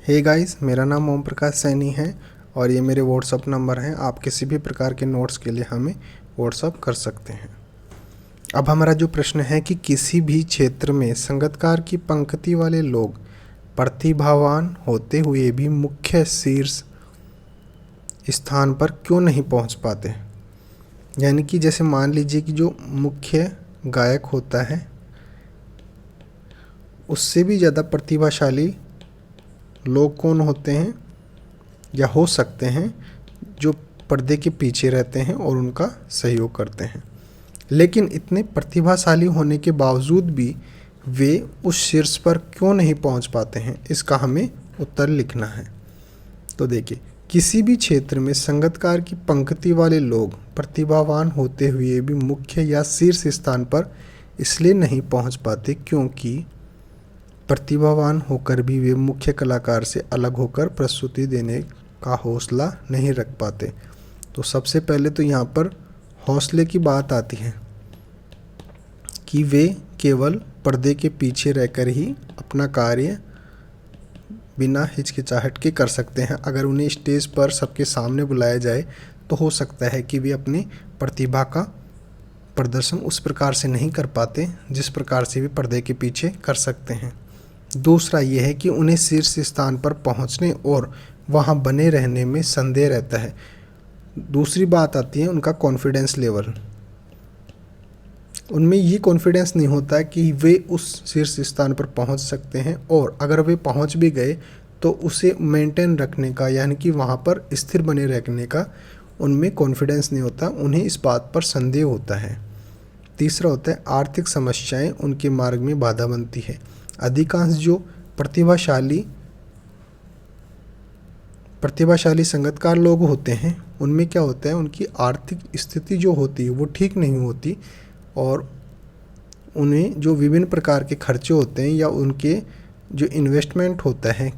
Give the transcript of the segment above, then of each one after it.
Hey guys, मेरा नाम ओम प्रकाश सैनी है और ये मेरे व्हाट्सअप नंबर हैं। आप किसी भी प्रकार के नोट्स के लिए हमें व्हाट्सअप कर सकते हैं। अब हमारा जो प्रश्न है कि किसी भी क्षेत्र में संगीतकार की पंक्ति वाले लोग प्रतिभावान होते हुए भी मुख्य शीर्ष स्थान पर क्यों नहीं पहुंच पाते। यानी कि जैसे मान लीजिए कि जो मुख्य गायक होता है उससे भी ज़्यादा प्रतिभाशाली लोग कौन होते हैं या हो सकते हैं जो पर्दे के पीछे रहते हैं और उनका सहयोग करते हैं। लेकिन इतने प्रतिभाशाली होने के बावजूद भी वे उस शीर्ष पर क्यों नहीं पहुंच पाते हैं, इसका हमें उत्तर लिखना है। तो देखिए, किसी भी क्षेत्र में संगीतकार की पंक्ति वाले लोग प्रतिभावान होते हुए भी मुख्य या शीर्ष स्थान पर इसलिए नहीं पहुंच पाते क्योंकि प्रतिभावान होकर भी वे मुख्य कलाकार से अलग होकर प्रस्तुति देने का हौसला नहीं रख पाते। तो सबसे पहले तो यहाँ पर हौसले की बात आती है कि वे केवल पर्दे के पीछे रहकर ही अपना कार्य बिना हिचकिचाहट के कर सकते हैं। अगर उन्हें स्टेज पर सबके सामने बुलाया जाए तो हो सकता है कि वे अपनी प्रतिभा का प्रदर्शन उस प्रकार से नहीं कर पाते जिस प्रकार से वे पर्दे के पीछे कर सकते हैं। दूसरा ये है कि उन्हें शीर्ष स्थान पर पहुंचने और वहां बने रहने में संदेह रहता है। दूसरी बात आती है उनका कॉन्फिडेंस लेवल। उनमें ये कॉन्फिडेंस नहीं होता कि वे उस शीर्ष स्थान पर पहुंच सकते हैं, और अगर वे पहुंच भी गए तो उसे मेंटेन रखने का यानी कि वहां पर स्थिर बने रहने का उनमें कॉन्फिडेंस नहीं होता, उन्हें इस बात पर संदेह होता है। तीसरा होता है आर्थिक समस्याएं उनके मार्ग में बाधा बनती है। अधिकांश जो प्रतिभाशाली संगीतकार लोग होते हैं उनमें क्या होता है, उनकी आर्थिक स्थिति जो होती है वो ठीक नहीं होती, और उन्हें जो विभिन्न प्रकार के खर्चे होते हैं या उनके जो इन्वेस्टमेंट होता है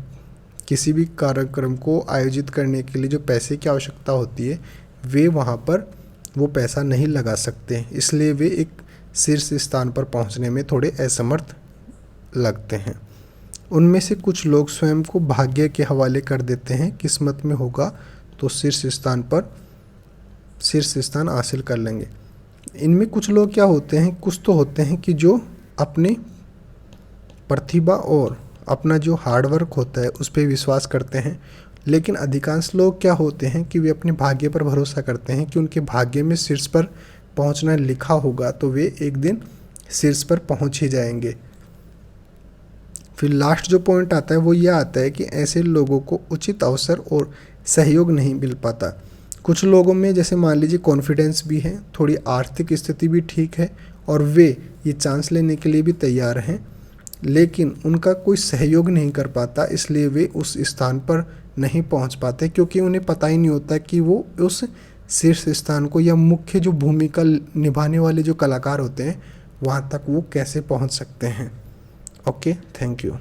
किसी भी कार्यक्रम को आयोजित करने के लिए जो पैसे की आवश्यकता होती है वे वहाँ पर वो पैसा नहीं लगा सकते, इसलिए वे एक शीर्ष स्थान पर पहुँचने में थोड़े असमर्थ लगते हैं। उनमें से कुछ लोग स्वयं को भाग्य के हवाले कर देते हैं, किस्मत में होगा तो शीर्ष स्थान हासिल कर लेंगे। इनमें कुछ लोग क्या होते हैं, कुछ तो होते हैं कि जो अपने प्रतिभा और अपना जो हार्डवर्क होता है उस पर विश्वास करते हैं। लेकिन अधिकांश लोग क्या होते हैं कि वे अपने भाग्य पर भरोसा करते हैं कि उनके भाग्य में शीर्ष पर पहुंचना लिखा होगा तो वे एक दिन शीर्ष पर पहुंच ही जाएंगे। फिर लास्ट जो पॉइंट आता है वो ये आता है कि ऐसे लोगों को उचित अवसर और सहयोग नहीं मिल पाता। कुछ लोगों में जैसे मान लीजिए कॉन्फिडेंस भी है, थोड़ी आर्थिक स्थिति भी ठीक है और वे ये चांस लेने के लिए भी तैयार हैं, लेकिन उनका कोई सहयोग नहीं कर पाता, इसलिए वे उस स्थान पर नहीं पहुंच पाते क्योंकि उन्हें पता ही नहीं होता कि वो उस शीर्ष स्थान को या मुख्य जो भूमिका निभाने वाले जो कलाकार होते हैं वहाँ तक वो कैसे पहुँच सकते हैं। Okay, thank you.